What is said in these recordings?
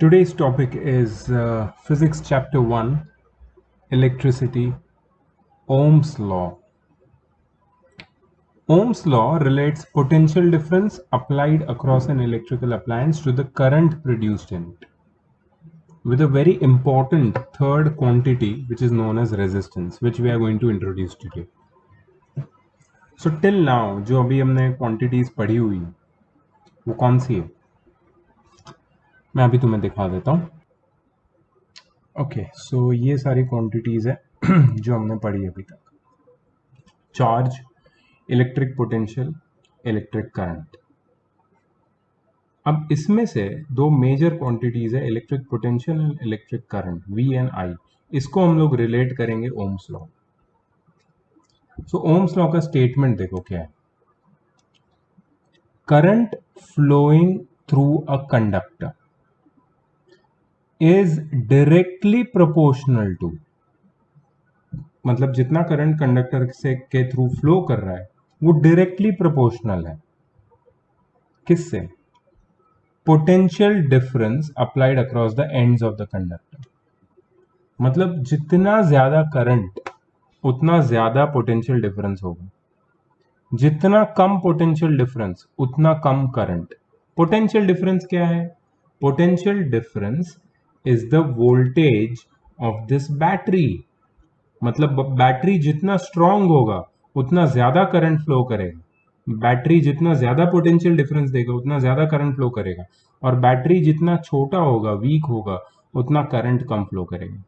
Today's topic is Physics Chapter 1, Electricity, Ohm's Law. Ohm's law relates potential difference applied across an electrical appliance to the current produced in it, with a very important third quantity which is known as resistance, which we are going to introduce today. So till now जो अभी हमने quantities पढ़ी हुई वो कौन सी है? मैं अभी तुम्हें दिखा देता हूँ. ओके, सो ये सारी क्वांटिटीज है जो हमने पढ़ी अभी तक. Charge, electric potential, electric current. अब इसमें से दो मेजर क्वांटिटीज है, electric potential and electric current, V and I. इसको हम लोग रिलेट करेंगे Ohm's law. So Ohm's law का स्टेटमेंट देखो क्या है. Current flowing through a conductor is directly proportional to, मतलब जितना करंट कंडक्टर से के थ्रू फ्लो कर रहा है वो डायरेक्टली प्रोपोर्शनल है. किससे? Potential difference applied across the ends of the conductor. मतलब जितना ज्यादा करंट उतना ज्यादा पोटेंशियल डिफरेंस होगा, जितना कम पोटेंशियल डिफरेंस उतना कम करंट. पोटेंशियल डिफरेंस क्या है? Potential difference is the voltage of this battery. मतलब बैटरी जितना स्ट्रांग होगा उतना ज्यादा करंट फ्लो करेगा. बैटरी जितना ज्यादा पोटेंशियल डिफरेंस देगा उतना ज्यादा करंट फ्लो करेगा, और बैटरी जितना छोटा होगा, वीक होगा, उतना करंट कम फ्लो करेगा.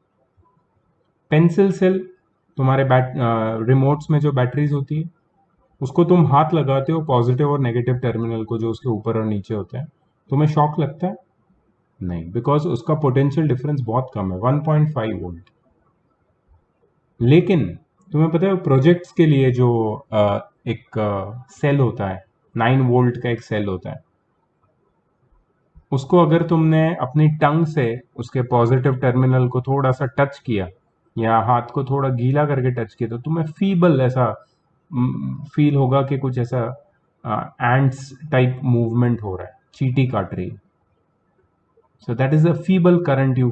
पेंसिल सेल, तुम्हारे रिमोट्स में जो बैटरीज होती है उसको तुम हाथ लगाते हो पॉजिटिव और नेगेटिव टर्मिनल को, जो उसके ऊपर और नीचे होते हैं. तुम्हें शॉक लगता है? नहीं, बिकॉज उसका पोटेंशियल डिफरेंस बहुत कम है, 1.5 वोल्ट. लेकिन तुम्हें पता है प्रोजेक्ट्स के लिए जो एक सेल होता है, 9 वोल्ट का एक सेल होता है, उसको अगर तुमने अपनी टंग से उसके पॉजिटिव टर्मिनल को थोड़ा सा टच किया या हाथ को थोड़ा गीला करके टच किया तो तुम्हें फीबल ऐसा फील होगा कि कुछ ऐसा एंट्स टाइप मूवमेंट हो रहा है, चींटी काट रही है. So that is a feeble current you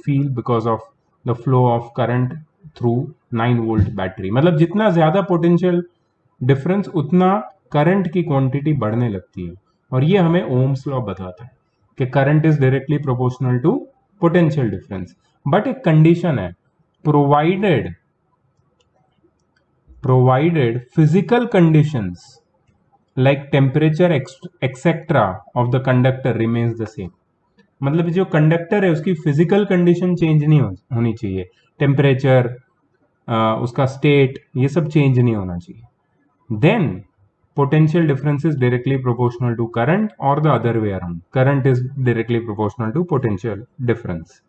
feel because of the flow of current through 9 volt battery. मतलब जितना ज्यादा पोटेंशियल डिफरेंस उतना करंट की क्वांटिटी बढ़ने लगती है. और ये हमें ओम्स लॉ बताता है कि current is directly proportional to potential difference. But एक कंडीशन है, provided physical conditions like temperature etc of the conductor remains the same. मतलब जो कंडक्टर है उसकी फिजिकल कंडीशन चेंज नहीं होनी चाहिए, टेम्परेचर, उसका स्टेट, ये सब चेंज नहीं होना चाहिए. Then potential difference is directly proportional to current or the other way around. Current is directly proportional to potential difference.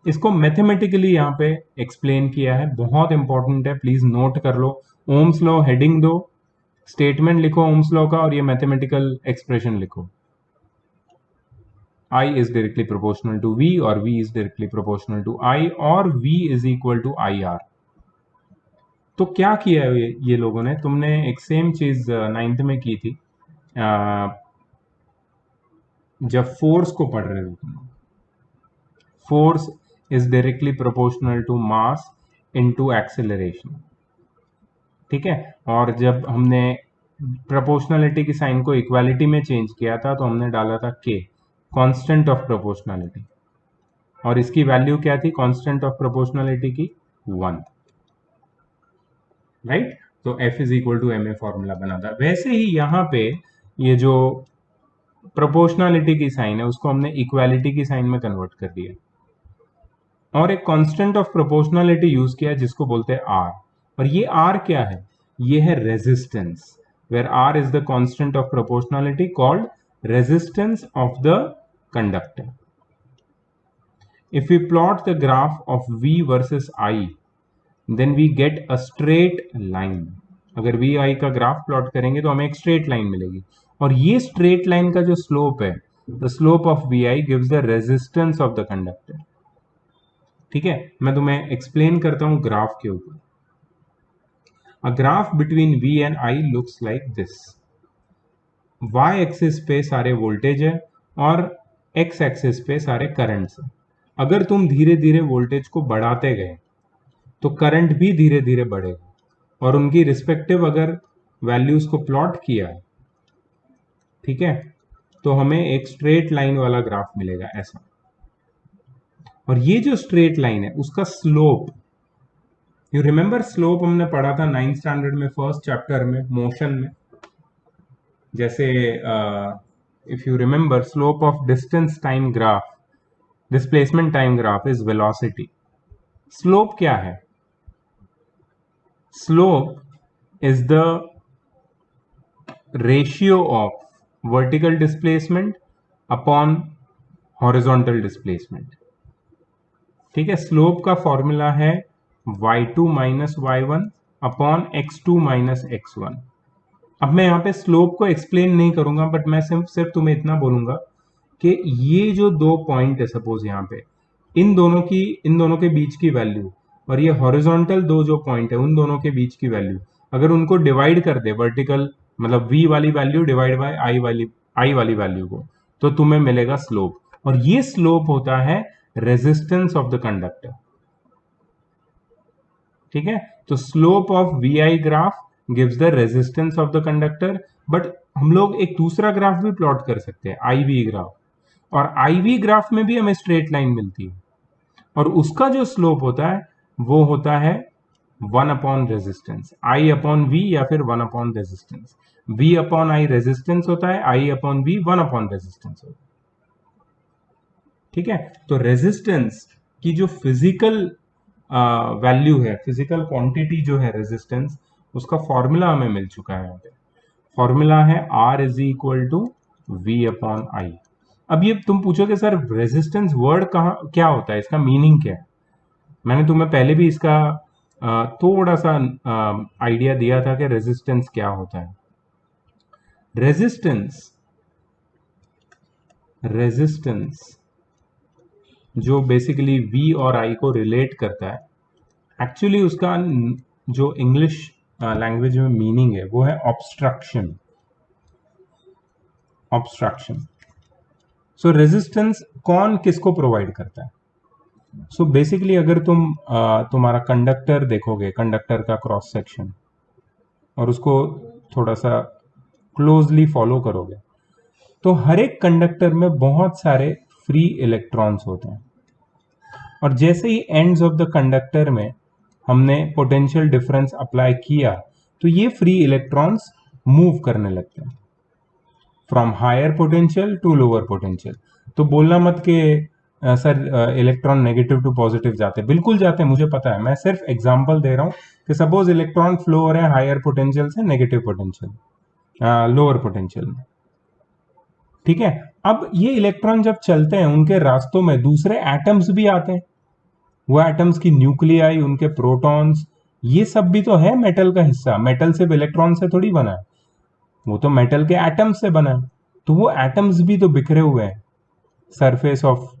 इसको मैथमेटिकली यहाँ पे एक्सप्लेन किया है, बहुत इंपॉर्टेंट है, प्लीज नोट कर लो. ओम्स लॉ हेडिंग दो, स्टेटमेंट लिखो ओम्स लॉ का, और ये मैथमेटिकल एक्सप्रेशन लिखो. I is directly proportional to V, or V is directly proportional to I, और V is equal to IR. तो क्या किया है ये लोगों ने? तुमने एक सेम चीज 9th में की थी जब फोर्स को पढ़ रहे थे. Force is directly proportional to mass into acceleration. ठीक है. और जब हमने प्रोपोर्शनलिटी की साइन को इक्वालिटी में चेंज किया था तो हमने डाला था K, कांस्टेंट ऑफ प्रोपोर्शनलिटी, और इसकी वैल्यू क्या थी कांस्टेंट ऑफ प्रोपोर्शनलिटी की? 1. राइट. तो F is equal to ma formula बना था. वैसे ही यहाँ पे ये जो प्रोपोर्शनलिटी की साइन है उसको हमने इक्वालिटी की साइन में कन्वर्ट कर दिया, और एक कांस्टेंट ऑफ प्रोपोर्शनलिटी यूज किया जिसको बोलते हैं R. और ये R क्या है? ये है resistance, where R is the constant of proportionality called resistance of the conductor. If we plot the graph of V versus I, then we get a straight line. अगर वी आई का graph plot करेंगे तो हमें एक straight line मिलेगी, और ये straight line का जो स्लोप है, the slope of V I gives the resistance of the conductor. ठीक है. मैं तुम्हें एक्सप्लेन करता हूं ग्राफ के ऊपर. A graph between V and I looks like this. Y axis पे सारे वोल्टेज है और एक्स एक्सिस पे सारे करंट्स हैं। अगर तुम धीरे धीरे वोल्टेज को बढ़ाते गए तो करंट भी धीरे धीरे बढ़ेगा, और उनकी रिस्पेक्टिव अगर वैल्यूज को प्लॉट किया, ठीक है, तो हमें एक स्ट्रेट लाइन वाला ग्राफ मिलेगा ऐसा। और ये जो स्ट्रेट लाइन है उसका स्लोप, यू रिमेंबर स्लोप हमने पढ़ा था 9th स्टैंडर्ड में, फर्स्ट चैप्टर में, मोशन में। जैसे if you remember, slope of distance time graph, displacement time graph is velocity. Slope क्या है? Slope is the ratio of vertical displacement upon horizontal displacement. ठीक है, स्लोप का फॉर्मूला है y2 minus y1 upon x2 minus x1। अब मैं यहाँ पे स्लोप को एक्सप्लेन नहीं करूंगा, बट मैं सिर्फ तुम्हें इतना बोलूंगा कि ये जो दो पॉइंट है, सपोज यहाँ पे इन दोनों के बीच की वैल्यू, और ये हॉरिजॉन्टल दो जो पॉइंट है उन दोनों के बीच की वैल्यू, अगर उनको डिवाइड कर दे वर्टिकल, मतलब v वाली वैल्यू डिवाइड बाय i वाली वैल्यू को, तो तुम्हें मिलेगा स्लोप। और ये स्लोप होता है रेजिस्टेंस ऑफ द कंडक्टर। ठीक है, तो slope of V I graph gives the resistance of the conductor. But हम लोग एक दूसरा ग्राफ भी प्लॉट कर सकते हैं, आई वी ग्राफ, और आई वी ग्राफ में भी हमें स्ट्रेट लाइन मिलती है, और उसका जो स्लोप होता है वो होता है 1 upon resistance, I upon V या फिर 1 upon resistance. V upon I resistance होता है, I upon V 1 upon resistance होता है। ठीक है, तो रेजिस्टेंस की जो फिजिकल वैल्यू है, फिजिकल क्वांटिटी जो है रेजिस्टेंस, उसका फॉर्मूला हमें मिल चुका है। यहाँ पे फॉर्मूला है R is equal to V upon I. अब ये तुम पूछोगे सर रेजिस्टेंस वर्ड कहाँ, क्या होता है, इसका मीनिंग क्या है? मैंने तुम्हें पहले भी इसका थोड़ा सा आइडिया दिया था कि रेजिस्टेंस क्या होता है। रेजिस्टेंस जो बेसिकली V और I को रिलेट करता है, एक्चुअली उसका जो इंग्लिश लैंग्वेज में मीनिंग है वो है ऑब्स्ट्रक्शन। सो रेजिस्टेंस कौन किसको प्रोवाइड करता है? सो बेसिकली अगर तुम्हारा कंडक्टर देखोगे, कंडक्टर का क्रॉस सेक्शन, और उसको थोड़ा सा क्लोजली फॉलो करोगे, तो हर एक कंडक्टर में बहुत सारे फ्री इलेक्ट्रॉन्स होते हैं, और जैसे he ends of the conductor में हमने पोटेंशियल डिफरेंस अप्लाई किया, तो ये फ्री इलेक्ट्रॉन्स मूव करने लगते हैं from higher potential to lower potential. तो बोलना मत कि sir electron negative to positive जाते हैं, बिल्कुल जाते हैं, मुझे पता है। मैं सिर्फ एग्जांपल दे रहा हूं कि सपोज इलेक्ट्रॉन फ्लो हो रहे हैं हायर पोटेंशियल से नेगेटिव पोटेंशियल, लोअर पोटेंशियल में। ठीक है, अब ये इलेक्ट्रॉन जब चलते हैं उनके रास्तों में दूसरे एटम्स भी आते हैं, वो एटम्स की न्यूक्लियाई, उनके प्रोटॉन्स, ये सब भी तो है मेटल का हिस्सा। मेटल सिर्फ इलेक्ट्रॉन से थोड़ी बना है, वो तो मेटल के एटम्स से बना है। तो वो एटम्स भी तो बिखरे हुए हैं सरफेस ऑफ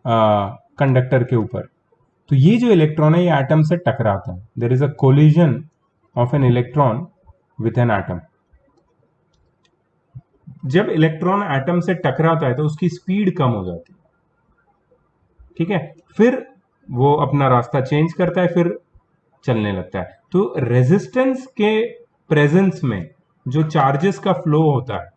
कंडक्टर के ऊपर। तो ये जो इलेक्ट्रॉन है ये एटम से टकराता है, there is a collision of an electron with an atom. जब इलेक्ट्रॉन एटम से टकराता है तो उसकी स्पीड कम हो जाती है। ठीक है, फिर वो अपना रास्ता चेंज करता है, फिर चलने लगता है। तो रेजिस्टेंस के प्रेजेंस में जो चार्जेस का फ्लो होता है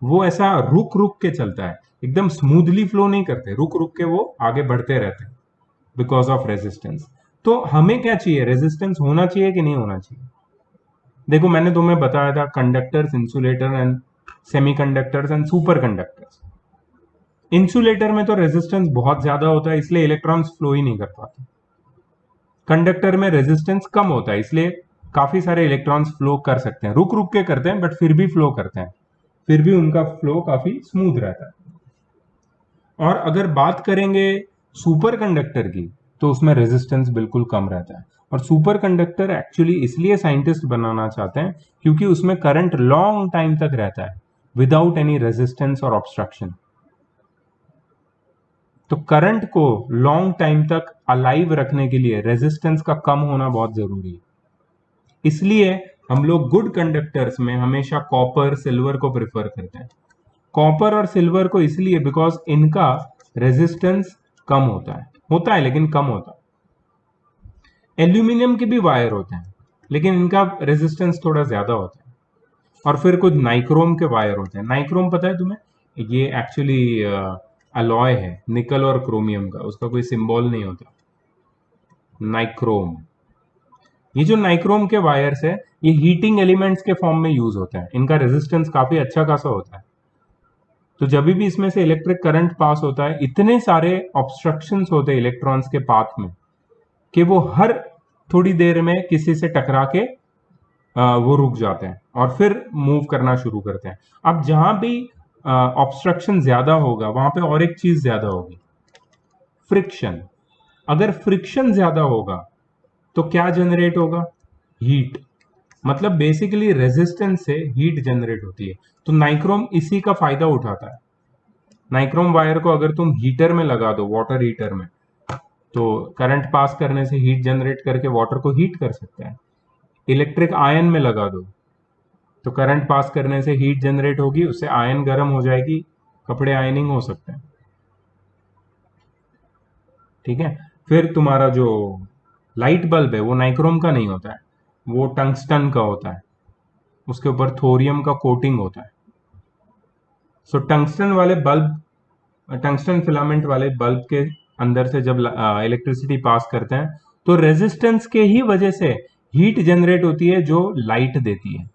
वो ऐसा रुक रुक के चलता है, एकदम स्मूथली फ्लो नहीं करते, रुक रुक के वो आगे बढ़ते रहते हैं बिकॉज ऑफ रेजिस्टेंस। तो हमें क्या चाहिए, रेजिस्टेंस होना चाहिए कि नहीं होना चाहिए? देखो मैंने तुम्हें बताया था conductors, insulator and semiconductors and super conductors. Insulator में तो रेजिस्टेंस बहुत ज्यादा होता है, इसलिए इलेक्ट्रॉन्स फ्लो ही नहीं कर पाते। कंडक्टर में रेजिस्टेंस कम होता है, इसलिए काफी सारे इलेक्ट्रॉन्स फ्लो कर सकते हैं, रुक रुक के करते हैं बट फिर भी फ्लो करते हैं, फिर भी उनका फ्लो काफी स्मूथ रहता है। और अगर बात करेंगे सुपर कंडक्टर की, तो उसमें रेजिस्टेंस बिल्कुल कम रहता है। और सुपर कंडक्टर एक्चुअली इसलिए साइंटिस्ट बनाना चाहते हैं क्योंकि उसमें करंट लॉन्ग टाइम तक रहता है विदाउट एनी रेजिस्टेंस और ऑब्स्ट्रक्शन। तो करंट को लॉन्ग टाइम तक अलाइव रखने के लिए रेजिस्टेंस का कम होना बहुत जरूरी है। इसलिए हम लोग गुड कंडक्टर्स में हमेशा कॉपर, सिल्वर को प्रेफर करते हैं। कॉपर और सिल्वर को इसलिए बिकॉज इनका रेजिस्टेंस कम होता है लेकिन कम होता है। एल्यूमिनियम के भी वायर होते हैं लेकिन इनका रेजिस्टेंस थोड़ा ज्यादा होता है। और फिर कुछ नाइक्रोम के वायर होते हैं। नाइक्रोम पता है तुम्हें? ये एक्चुअली अलॉय है निकल और क्रोमियम का, उसका कोई सिंबल नहीं होता। नाइक्रोम, ये जो नाइक्रोम के वायर्स है ये हीटिंग एलिमेंट्स के फॉर्म में यूज होता है। इनका रेजिस्टेंस काफी अच्छा खासा होता है। तो जब भी इसमें से इलेक्ट्रिक करंट पास होता है, इतने सारे ऑब्स्ट्रक्शंस होते हैं इलेक्ट्रॉन्स के पाथ में कि वो हर थोड़ी देर में किसी से टकरा के वो रुक जाते हैं और फिर मूव करना शुरू करते हैं। अब जहां भी ऑब्स्ट्रक्शन ज्यादा होगा वहां पे और एक चीज ज्यादा होगी, फ्रिक्शन। अगर फ्रिक्शन ज्यादा होगा तो क्या जनरेट होगा? हीट। मतलब बेसिकली रेजिस्टेंस से हीट जनरेट होती है। तो नाइक्रोम इसी का फायदा उठाता है। नाइक्रोम वायर को अगर तुम हीटर में लगा दो, वाटर हीटर में, तो करंट पास करने से हीट जनरेट करके वाटर को हीट कर सकता है। इलेक्ट्रिक आयन में लगा दो तो करंट पास करने से हीट जनरेट होगी, उससे आयन गर्म हो जाएगी, कपड़े आयनिंग हो सकते हैं। ठीक है। फिर तुम्हारा जो लाइट बल्ब है वो नाइक्रोम का नहीं होता है, वो टंगस्टन का होता है। उसके ऊपर थोरियम का कोटिंग होता है। सो टंगस्टन वाले बल्ब, टंगस्टन फिलामेंट वाले बल्ब के अंदर से जब इलेक्ट्रिसिटी पास करते हैं तो रेजिस्टेंस के ही वजह से हीट जनरेट होती है जो लाइट देती है।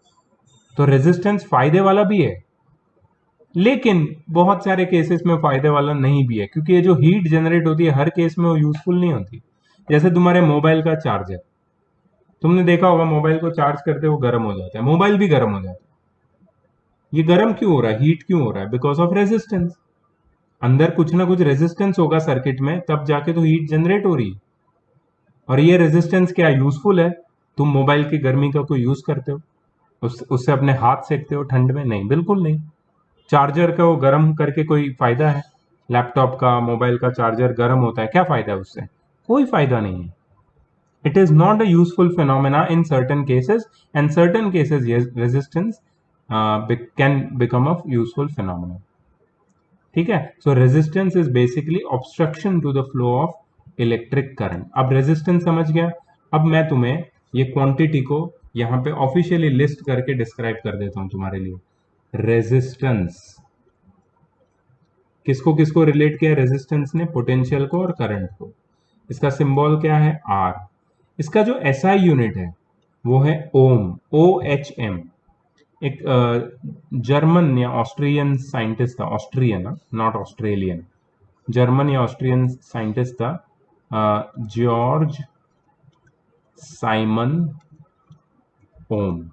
तो रेजिस्टेंस फायदे वाला भी है लेकिन बहुत सारे केसेस में फायदे वाला नहीं भी है, क्योंकि ये जो हीट जनरेट होती है हर केस में वो यूजफुल नहीं होती। जैसे तुम्हारे मोबाइल का चार्जर, तुमने देखा होगा मोबाइल को चार्ज करते वो गर्म हो जाता है, मोबाइल भी गर्म हो जाता है। ये गर्म क्यों हो रहा है, हीट क्यों हो रहा है? Because of resistance. अंदर कुछ ना कुछ रेजिस्टेंस होगा सर्किट में, तब जाके तो हीट जनरेट हो रही है। और ये रेजिस्टेंस क्या यूजफुल है? तुम मोबाइल की गर्मी का कोई यूज करते हो? उससे अपने हाथ सेकते हो ठंड में? नहीं, बिल्कुल नहीं। चार्जर को गर्म करके कोई फायदा है? लैपटॉप का, मोबाइल का चार्जर गर्म होता है, क्या फायदा है उससे? कोई फायदा नहीं है। It is not a useful phenomena in certain cases, and certain cases yes, resistance can become a useful phenomenon. ठीक है। So resistance is basically obstruction to the flow of electric current. अब रेजिस्टेंस समझ गया। अब मैं तुम्हें ये quantity को यहां पे ऑफिशियली लिस्ट करके डिस्क्राइब कर देता हूं तुम्हारे लिए। रेजिस्टेंस किसको किसको रिलेट किया रेजिस्टेंस ने? पोटेंशियल को और करंट को। इसका सिंबल क्या है? आर। इसका जो एसआई यूनिट है वो है ओम, OHM। एक जर्मन या ऑस्ट्रियन साइंटिस्ट था, ऑस्ट्रियन नॉट ऑस्ट्रेलियन, जर्मन या ऑस्ट्रियन साइंटिस्ट था, जॉर्ज साइमन ओम।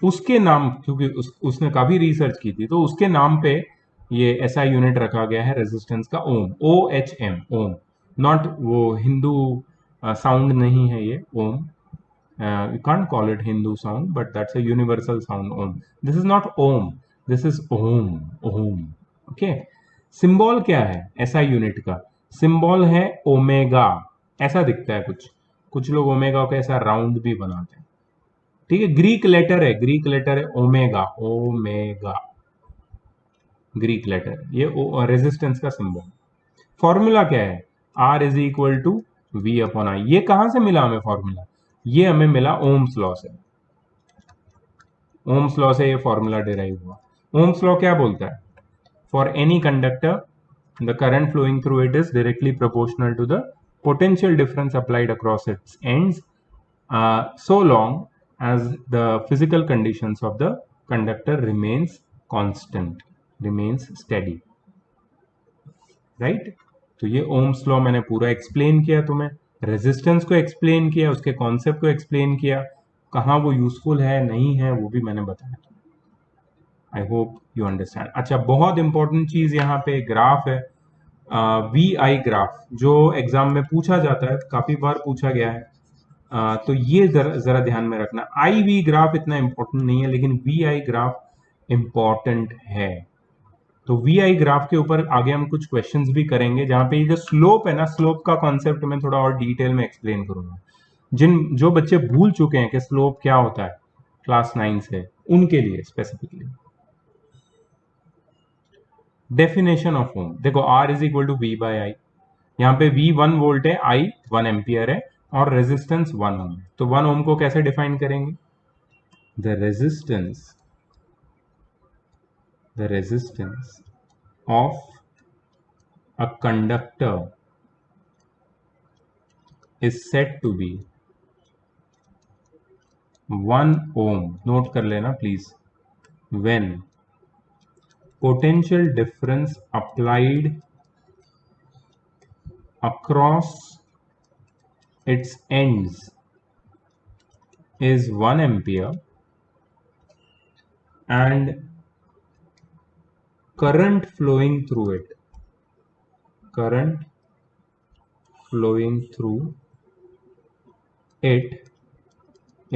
उसके नाम, क्योंकि उसने काफी रिसर्च की थी तो उसके नाम पे ये ऐसा यूनिट रखा गया है रेजिस्टेंस का, ओम, OHM, ओम। नॉट वो हिंदू साउंड नहीं है ये ओम। You can't call it Hindu sound, but that's a universal sound, Om. This is not Om, this is Om, Om. Okay. Symbol क्या है ऐसा यूनिट का? सिंबल है ओमेगा। ऐसा दिखता है कुछ कुछ लोग ओमेगा को ऐसा राउंड भी बनाते हैं। ठीक है। ग्रीक लेटर है, ग्रीक लेटर है ओमेगा, ओमेगा ग्रीक लेटर। ये रेजिस्टेंस का सिंबल। फॉर्मूला क्या है? R is equal to V/I। ये कहां से मिला हमें फॉर्मूला? ये हमें मिला ओम्स लॉ से। ओम्स लॉ से ये फॉर्मूला डिराइव हुआ। ओम्स लॉ क्या बोलता है? For any conductor the current flowing through it is directly proportional to the potential difference applied across its ends so long as the physical conditions of the conductor remains constant, remains steady, right? तो ये Ohm's law मैंने पूरा explain किया तुम्हें, resistance को explain किया, उसके concept को एक्सप्लेन किया, कहाँ वो यूजफुल है नहीं है वो भी मैंने बताया। I hope you understand. अच्छा, बहुत इंपॉर्टेंट चीज यहाँ पे ग्राफ है, VI ग्राफ, जो एग्जाम में पूछा जाता है, काफी बार पूछा गया है। तो ये जरा ध्यान में रखना। IV ग्राफ इतना इंपॉर्टेंट नहीं है लेकिन VI ग्राफ इंपॉर्टेंट है। तो VI ग्राफ के ऊपर आगे हम कुछ क्वेश्चंस भी करेंगे जहां पे ये जो स्लोप है ना, स्लोप का कॉन्सेप्ट मैं थोड़ा और डिटेल में एक्सप्लेन करूंगा। जो बच्चे भूल चुके हैं कि स्लोप क्या होता है क्लास 9 से, उनके लिए स्पेसिफिकली। डेफिनेशन ऑफ ओम देखो, R is equal to V by I. यहाँ पे V 1 वोल्ट है, I 1 एम्पियर है और रेजिस्टेंस 1 ओम है। तो 1 ओम को कैसे डिफाइन करेंगे? The resistance of a conductor is said to be 1 ohm, note कर लेना please, when potential difference applied across its ends is 1 ampere and current flowing through it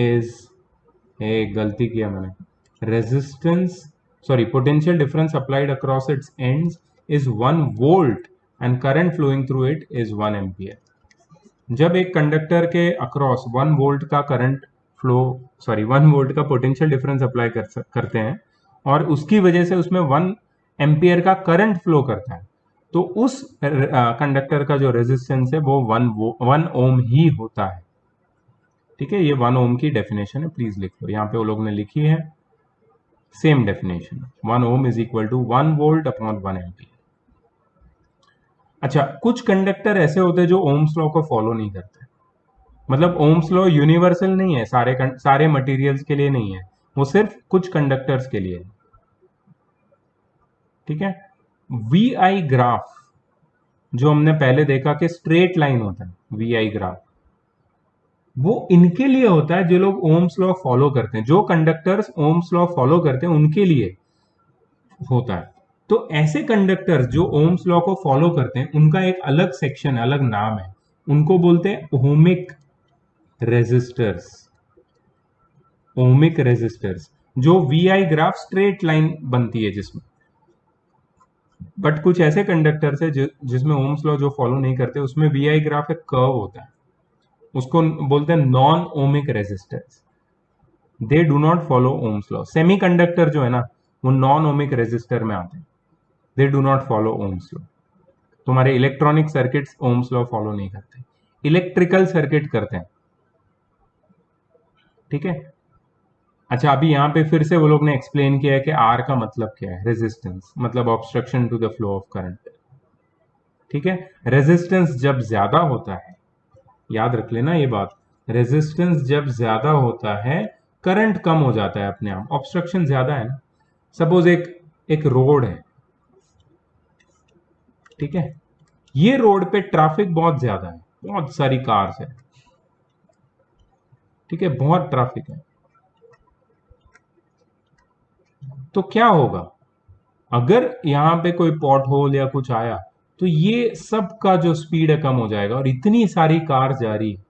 is गलती किया मैंने, potential difference applied across its ends is 1 volt and current flowing through it is 1 ampere। जब एक conductor के across 1 volt का current flow 1 volt का potential difference apply करते हैं और उसकी वजह से उसमें 1 एम्पियर का करंट फ्लो करता है, तो उस कंडक्टर का जो रेजिस्टेंस है वो 1 ओम ही होता है। ठीक है, ये 1 ओम की डेफिनेशन है, प्लीज लिख लो, यहाँ पे वो लोग ने लिखी है same definition, 1 ohm is equal to 1 volt upon 1 ampere. अच्छा, कुछ कंडक्टर ऐसे होते हैं जो ओम्स लॉ को फॉलो नहीं करते, मतलब ओम्स लॉ यूनिवर्सल नहीं है, सारे मटेरियल्स के लिए नहीं है, वो सिर्फ कुछ कंडक्टर्स के लिए है। ठीक है, वी आई ग्राफ जो हमने पहले देखा कि स्ट्रेट लाइन होता है, वी आई ग्राफ वो इनके लिए होता है जो लोग ओम्स लॉ फॉलो करते हैं, जो कंडक्टर्स ओम्स लॉ फॉलो करते हैं उनके लिए होता है। तो ऐसे कंडक्टर्स जो ओम्स लॉ को फॉलो करते हैं उनका एक अलग सेक्शन, अलग नाम है, उनको बोलते हैं ओमिक रेजिस्टर्स। ओमिक रेजिस्टर्स, जो V I graph straight line बनती है जिसमें, बट कुछ ऐसे कंडक्टर्स है जिसमें ओम्स लॉ जो फॉलो नहीं करते उसमें वी आई ग्राफ एक कर्व होता है, उसको बोलते हैं non ohmic resistors, they do not follow ohms law. Semiconductor जो है ना वो नॉन ओमिक रेजिस्टर में आते हैं, they do not follow ohms law. तुम्हारे electronic circuits ohm's law follow नहीं करते, इलेक्ट्रिकल सर्किट करते हैं। ठीक है, अच्छा अभी यहां पे फिर से वो लोग ने एक्सप्लेन किया है कि आर का मतलब क्या है, रेजिस्टेंस मतलब obstruction to the flow of current. ठीक है, रेजिस्टेंस जब ज्यादा होता है, याद रख लेना ये बात, रेजिस्टेंस जब ज्यादा होता है करंट कम हो जाता है अपने आप, ऑब्स्ट्रक्शन ज्यादा है ना। सपोज एक रोड है, ठीक है, ये रोड पे ट्रैफिक बहुत ज्यादा है, बहुत सारी कार्स है, ठीक है, बहुत ट्रैफिक है, तो क्या होगा अगर यहां पे कोई पॉट होल या कुछ आया, तो ये सब का जो स्पीड है कम हो जाएगा और इतनी सारी कार जा रही है,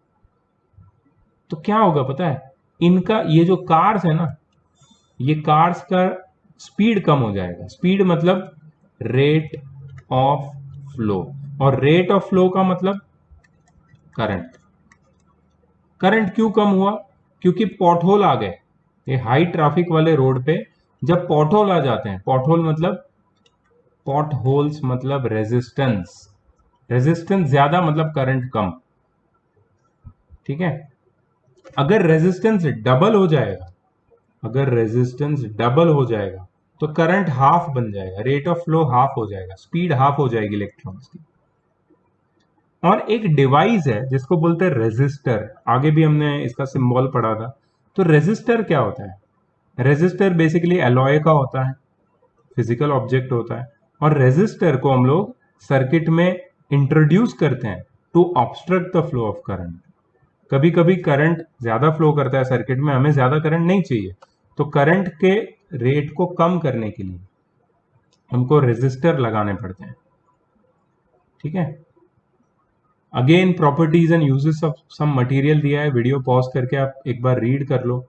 तो क्या होगा पता है, इनका ये जो कार्स है ना, ये कार्स का स्पीड कम हो जाएगा। स्पीड मतलब रेट ऑफ फ्लो, और रेट ऑफ फ्लो का मतलब करंट। करंट क्यों कम हुआ? क्योंकि पॉटहोल आ गए। ये हाई ट्रैफिक वाले रोड पे जब पॉटहोल आ जाते हैं, पॉटहोल्स मतलब रेजिस्टेंस, रेजिस्टेंस ज्यादा मतलब करंट कम। ठीक है, अगर रेजिस्टेंस डबल हो जाएगा, तो करंट हाफ बन जाएगा, रेट ऑफ फ्लो हाफ हो जाएगा, स्पीड हाफ हो जाएगी इलेक्ट्रॉन्स की। और एक डिवाइस है जिसको बोलते हैं रेजिस्टर, आगे भी हमने इसका सिंबल पढ़ा था। तो रेजिस्टर क्या होता है? रेजिस्टर बेसिकली एलॉय का होता है, फिजिकल ऑब्जेक्ट होता है, और रेजिस्टर को हम लोग सर्किट में इंट्रोड्यूस करते हैं to obstruct the flow of current. कभी कभी करंट ज्यादा फ्लो करता है सर्किट में, हमें ज्यादा करंट नहीं चाहिए, तो करंट के रेट को कम करने के लिए हमको रेजिस्टर लगाने पड़ते हैं। ठीक है, again properties and uses of some material दिया है, वीडियो पॉज करके आप एक बार रीड कर लो।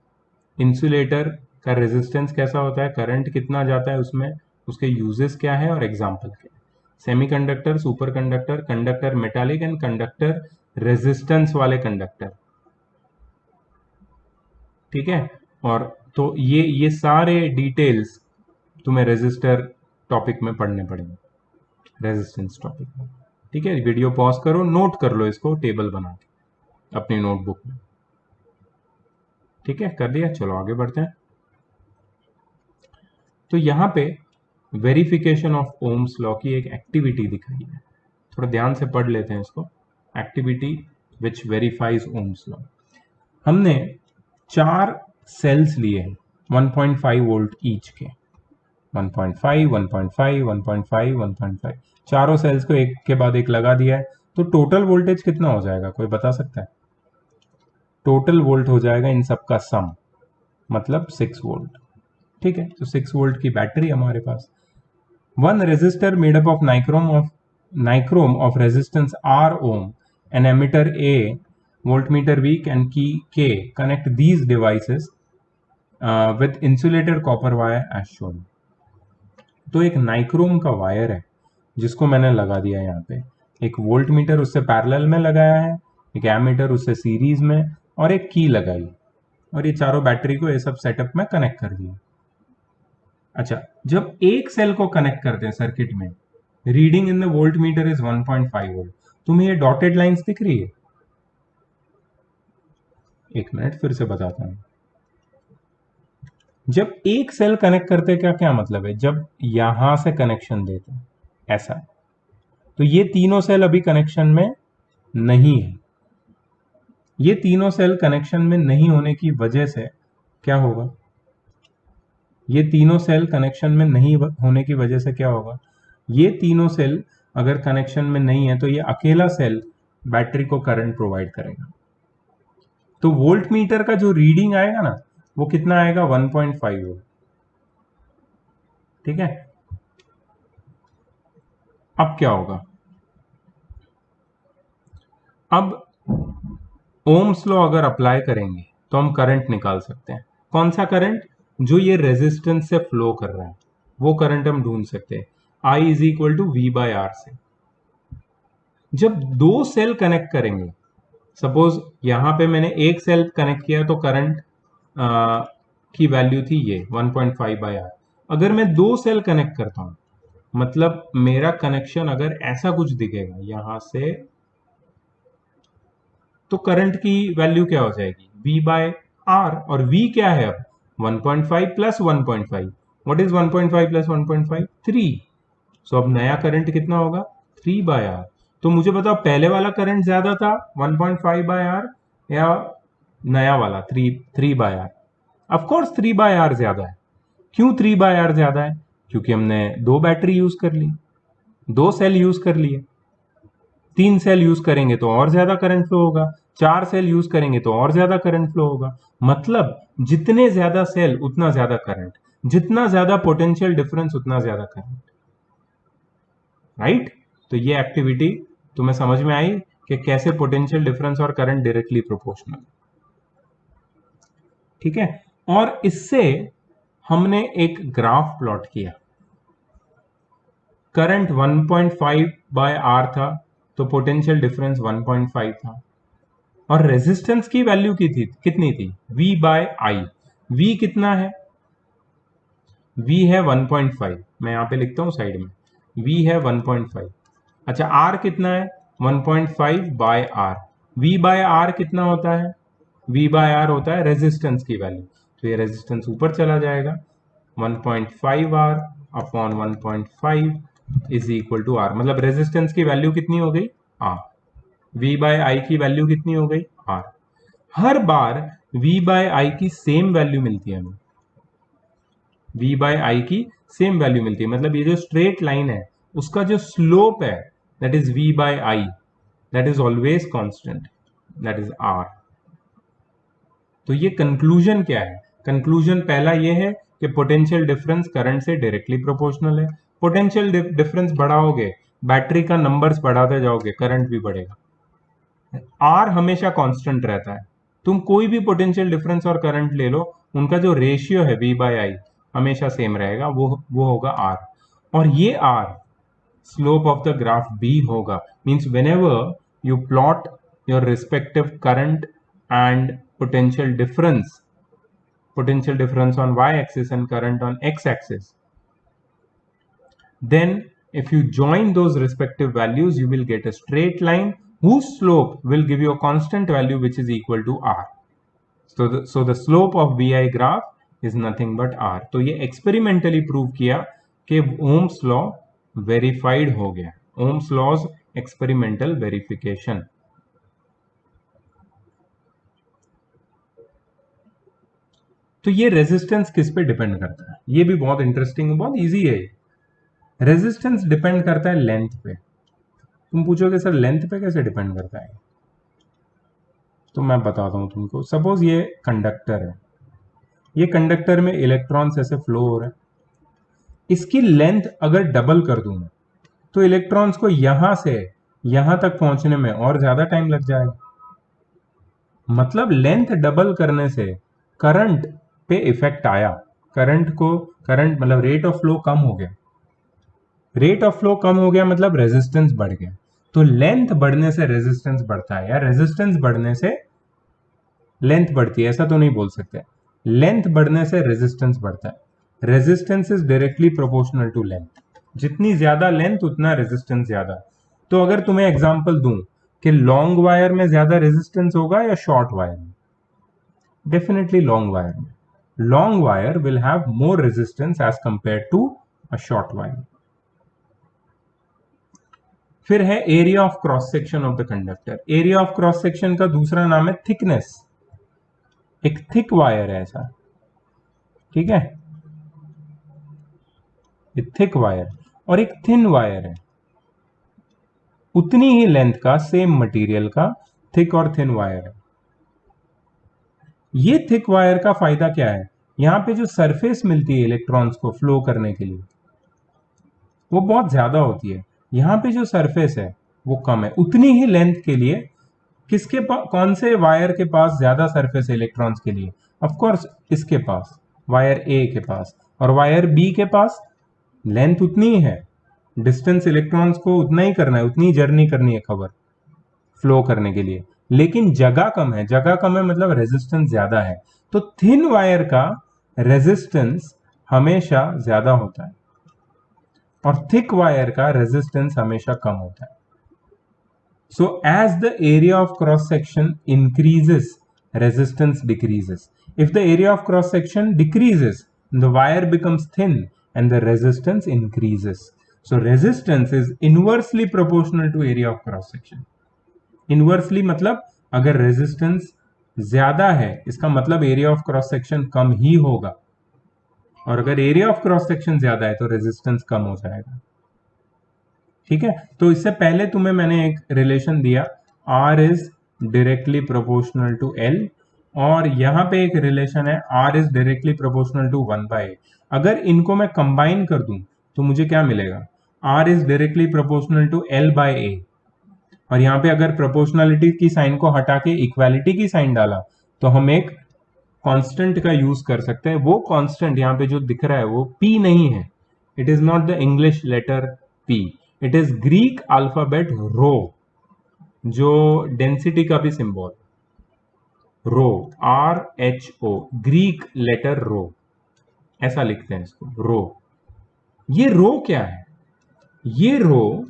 इंसुलेटर का रेजिस्टेंस कैसा होता है, करंट कितना जाता है उसमें, उसके यूजेस क्या है और एग्जाम्पल क्या है। Semiconductor, super conductor, conductor metallic and conductor resistance वाले कंडक्टर। ठीक है, और तो ये सारे डिटेल्स तुम्हें रेजिस्टर टॉपिक में पढ़ने पड़ेंगे, रेजिस्टेंस टॉपिक में। ठीक है, वीडियो पॉज करो, नोट कर लो इसको टेबल बना के अपनी नोटबुक में। ठीक है, कर लिया, चलो आगे बढ़ते हैं। तो यहां पे वेरिफिकेशन ऑफ ओम्स लॉ की एक एक्टिविटी दिखाई है, थोड़ा ध्यान से पढ़ लेते हैं इसको। Activity which verifies Ohm's law. हमने 4 सेल्स लिए हैं 1.5 वोल्ट ईच के, 1.5, 1.5, 1.5, 1.5, चारों सेल्स को एक के बाद एक लगा दिया है। तो टोटल वोल्टेज कितना हो जाएगा, कोई बता सकता है? टोटल वोल्ट हो जाएगा इन सब का सम, मतलब 6 वोल्ट। ठीक है, तो 6 वोल्ट की बैटरी हमारे पास। One resistor made up of nichrome of resistance R ohm, an emitter A, voltmeter V and key K. Connect these devices with insulated copper wire as shown. तो एक नाइक्रोम का wire है जिसको मैंने लगा दिया यहाँ पे, एक वोल्ट मीटर उससे पैरेलल में लगाया है, एक एमीटर उससे सीरीज में, और एक की लगाई, और ये चारों बैटरी को ये सब सेटअप में कनेक्ट कर दिया। अच्छा, जब एक सेल को कनेक्ट करते हैं सर्किट में, reading in the volt meter is 1.5 volt. तुम्हें ये डॉटेड लाइंस दिख रही है? एक मिनट फिर से बताता हूं। जब एक सेल कनेक्ट करते हैं, क्या क्या मतलब है? जब यहां से कनेक्शन देते हैं ऐसा, तो ये तीनों सेल अभी कनेक्शन में नहीं है। ये तीनों सेल कनेक्शन में नहीं होने की वजह से क्या होगा? ये तीनों सेल कनेक्शन में नहीं होने की वजह से क्या होगा? ये तीनों सेल अगर कनेक्शन में नहीं है तो ये अकेला सेल बैटरी को करंट प्रोवाइड करेगा। तो वोल्ट मीटर का जो रीडिंग आएगा ना, वो कितना आएगा? 1.5 वोल्ट। ठीक है, अब क्या होगा? अब ओम्स लॉ अगर अप्लाई करेंगे तो हम करंट निकाल सकते हैं। कौन सा करंट? जो ये रेजिस्टेंस से फ्लो कर रहा है, वो करंट हम ढूंढ सकते हैं I is equal to V/R से। जब दो सेल कनेक्ट करेंगे, सपोज यहां पे मैंने एक सेल कनेक्ट किया तो करंट की वैल्यू थी ये 1.5/R। अगर मैं दो सेल कनेक्ट करता हूं, मतलब मेरा कनेक्शन अगर ऐसा कुछ दिखेगा यहां से, तो करंट की वैल्यू क्या हो जाएगी? V/R। और V क्या है अब? 1.5 प्लस 1.5। What is 1.5 plus 1.5? 3। सो अब नया करंट कितना होगा? 3/R। तो मुझे बताओ, पहले वाला करंट ज्यादा था 1.5/R या नया वाला 3/R? ऑफकोर्स 3/R ज्यादा है। क्यों 3/R ज्यादा है? क्योंकि हमने दो बैटरी यूज कर ली, दो सेल यूज कर लिए। 3 सेल यूज करेंगे तो और ज्यादा करंट फ्लो होगा, 4 सेल यूज करेंगे तो और ज्यादा करंट फ्लो होगा। मतलब जितने ज्यादा सेल उतना ज्यादा करंट, जितना ज्यादा पोटेंशियल डिफरेंस उतना ज्यादा करंट। राइट? तो ये एक्टिविटी तुम्हें समझ में आई कि कैसे पोटेंशियल डिफरेंस और करंट डायरेक्टली प्रोपोर्शनल। ठीक है, और इससे हमने एक ग्राफ प्लॉट किया। करंट 1.5/R था तो पोटेंशियल डिफरेंस 1.5 था, और रेजिस्टेंस की वैल्यू कितनी थी? V/I। V कितना है? V है 1.5, मैं यहां पे लिखता हूं साइड में, V है 1.5। अच्छा, R कितना है? 1.5/R। V/R कितना होता है? V/R होता है रेजिस्टेंस की वैल्यू, तो ये रेजिस्टेंस ऊपर चला जाएगा, 1.5R upon 1.5 is equal to R। मतलब रेजिस्टेंस की वैल्यू कितनी हो गई? R। V/I की वैल्यू कितनी हो गई? R। हर बार V/I की सेम वैल्यू मिलती है हमें, V/I की सेम वैल्यू मिलती है, मतलब ये जो स्ट्रेट लाइन है उसका जो स्लोप है that is V/I, that is always constant, that is R। तो ये कंक्लूजन क्या है? कंक्लूजन पहला ये है कि पोटेंशियल डिफरेंस करंट से डायरेक्टली प्रोपोर्शनल है। पोटेंशियल डिफरेंस बढ़ाओगे, बैटरी का नंबर्स बढ़ाते जाओगे, करंट भी बढ़ेगा। आर हमेशा कांस्टेंट रहता है। तुम कोई भी पोटेंशियल डिफरेंस और करंट ले लो, उनका जो रेशियो है V/I हमेशा सेम रहेगा, वो होगा आर। और ये R slope of the graph B होगा। Means whenever you plot your respective current and potential difference on y axis and current on x axis, then if you join those respective values, you will get a straight line whose slope will give you a constant value which is equal to r. So the slope of vi graph is nothing but r. तो ये experimentally prove किया कि Ohm's law verified हो गया. Ohm's law's experimental verification. तो ये resistance किस पे डिपेंड करता है? ये भी बहुत इंटरेस्टिंग, बहुत इजी है. रेजिस्टेंस डिपेंड करता है लेंथ पे. तुम पूछोगे सर लेंथ पे कैसे डिपेंड करता है? तो मैं बताता हूं तुमको. सपोज ये कंडक्टर है, ये कंडक्टर में इलेक्ट्रॉन्स ऐसे फ्लो हो रहे हैं. इसकी लेंथ अगर डबल कर दूं मैं, तो इलेक्ट्रॉन्स को यहां से यहां तक पहुंचने में और ज्यादा टाइम लग जाएगा. मतलब लेंथ डबल करने से करंट पे इफेक्ट आया. करंट मतलब रेट ऑफ फ्लो कम हो गया. रेट ऑफ फ्लो कम हो गया मतलब रेजिस्टेंस बढ़ गया. तो लेंथ बढ़ने से रेजिस्टेंस बढ़ता है, या रेजिस्टेंस बढ़ने से लेंथ बढ़ती है, ऐसा तो नहीं बोल सकते. लेंथ बढ़ने से रेजिस्टेंस बढ़ता है. Resistance is directly proportional to length. जितनी ज्यादा लेंथ उतना रेजिस्टेंस ज्यादा. तो अगर तुम्हें एग्जांपल दूं कि लॉन्ग वायर में ज्यादा रेजिस्टेंस होगा या शॉर्ट वायर में? डेफिनेटली लॉन्ग वायर में. Long wire will have more resistance as compare to a short wire. फिर है area of cross section of the conductor. Area of cross section का दूसरा नाम है थिकनेस. एक थिक वायर है ऐसा, ठीक है, एक थिक वायर, और एक थिन वायर है उतनी ही लेंथ का, सेम मटेरियल का, थिक और थिन वायर है. ये थिक वायर का फायदा क्या है? यहां पे जो सरफेस मिलती है इलेक्ट्रॉन्स को फ्लो करने के लिए वो बहुत ज्यादा होती है. यहां पे जो सरफेस है वो कम है. उतनी ही लेंथ के लिए किसके पास, कौन से वायर के पास ज्यादा सरफेस है इलेक्ट्रॉन्स के लिए? ऑफ कोर्स इसके पास, वायर ए के पास. और वायर बी के पास लेंथ उतनी ही है, डिस्टेंस इलेक्ट्रॉन्स को उतना ही करना है, उतनी जर्नी करनी है कवर फ्लो करने के लिए, लेकिन जगह कम है. जगह कम है मतलब रेजिस्टेंस ज्यादा है. तो थिन वायर का रेजिस्टेंस हमेशा ज्यादा होता है और थिक वायर का रेजिस्टेंस हमेशा कम होता है. So as the area of cross section increases, resistance decreases. If the area of cross section decreases, the wire becomes thin and the resistance increases. So resistance is inversely proportional to area of cross section. Inversely मतलब अगर resistance ज्यादा है इसका मतलब area of cross section कम ही होगा, और अगर area of cross section ज्यादा है तो resistance कम हो जाएगा. ठीक है. तो इससे पहले तुम्हें मैंने एक रिलेशन दिया, R is directly proportional to L, और यहां पे एक रिलेशन है R is directly proportional to 1/A. अगर इनको मैं कंबाइन कर दूं तो मुझे क्या मिलेगा? R is directly proportional to L/A. और यहां पे अगर प्रोपोर्शनलिटी की साइन को हटा के इक्वालिटी की साइन डाला तो हम एक कांस्टेंट का यूज कर सकते हैं. वो कांस्टेंट यहां पे जो दिख रहा है वो P नहीं है. It is not the English letter P. It is Greek alphabet rho, जो डेंसिटी का भी symbol, rho, RHO, Greek letter rho, ऐसा लिखते हैं इसको, रो. ये रो क्या है? ये रो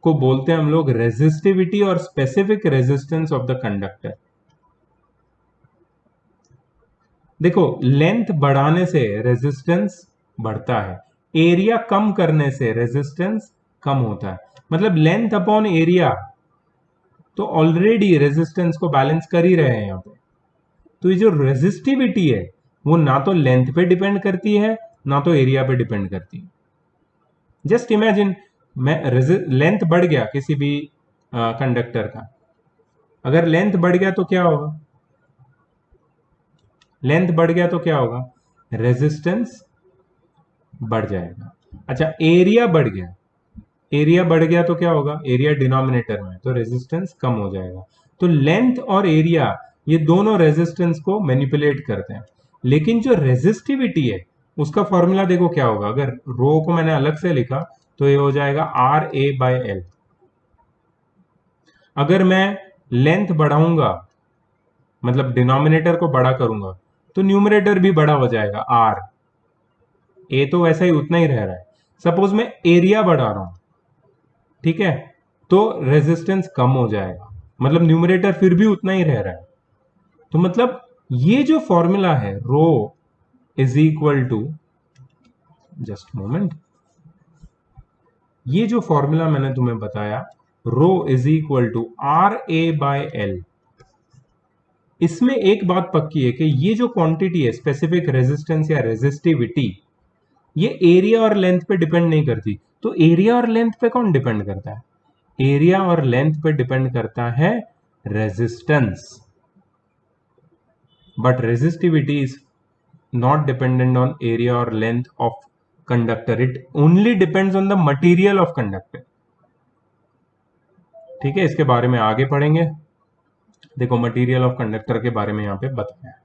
को बोलते हैं हम लोग रेजिस्टिविटी और specific resistance of the conductor. देखो, लेंथ बढ़ाने से रेजिस्टेंस बढ़ता है, एरिया कम करने से रेजिस्टेंस कम होता है. मतलब लेंथ अपॉन एरिया तो ऑलरेडी रेजिस्टेंस को बैलेंस कर ही रहे हैं यहां पे. तो ये जो रेजिस्टिविटी है वो ना तो लेंथ पे डिपेंड करती है ना तो एरिया पे डिपेंड करती है. जस्ट इमेजिन, मैं लेंथ बढ़ गया किसी भी कंडक्टर का, अगर लेंथ बढ़ गया तो क्या होगा? लेंथ बढ़ गया तो क्या होगा? रेजिस्टेंस बढ़ जाएगा. अच्छा, एरिया बढ़ गया, एरिया बढ़ गया तो क्या होगा? एरिया डिनोमिनेटर में, तो रेजिस्टेंस कम हो जाएगा. तो लेंथ और एरिया ये दोनों रेजिस्टेंस को मैनिपुलेट करते हैं. लेकिन जो रेजिस्टिविटी है उसका फॉर्मूला देखो क्या होगा. अगर रो को मैंने अलग से लिखा तो ये हो जाएगा RA/L. अगर मैं लेंथ बढ़ाऊंगा मतलब डिनोमिनेटर को बड़ा करूंगा तो न्यूमरेटर भी बड़ा हो जाएगा, R. A तो वैसा ही उतना ही रह रहा है. सपोज मैं एरिया बढ़ा रहा हूं, ठीक है, तो रेजिस्टेंस कम हो जाएगा, मतलब न्यूमरेटर फिर भी उतना ही रह रहा है। तो मतलब ये जो फॉर्मूला है rho is equal to, just moment, ये जो फॉर्मूला मैंने तुम्हें बताया rho is equal to R A by L, इसमें एक बात पक्की है कि ये जो क्वांटिटी है स्पेसिफिक रेजिस्टेंस या रेजिस्टिविटी, ये एरिया और लेंथ पे डिपेंड नहीं करती। तो एरिया और लेंथ पे कौन डिपेंड करता है? एरिया और लेंथ पे डिपेंड करता है resistance, but resistivity is not dependent on area और length of conductor, it only depends on the material of conductor. ठीक है, इसके बारे में आगे पढ़ेंगे। देखो मटेरियल ऑफ कंडक्टर के बारे में यहां पे बताया है,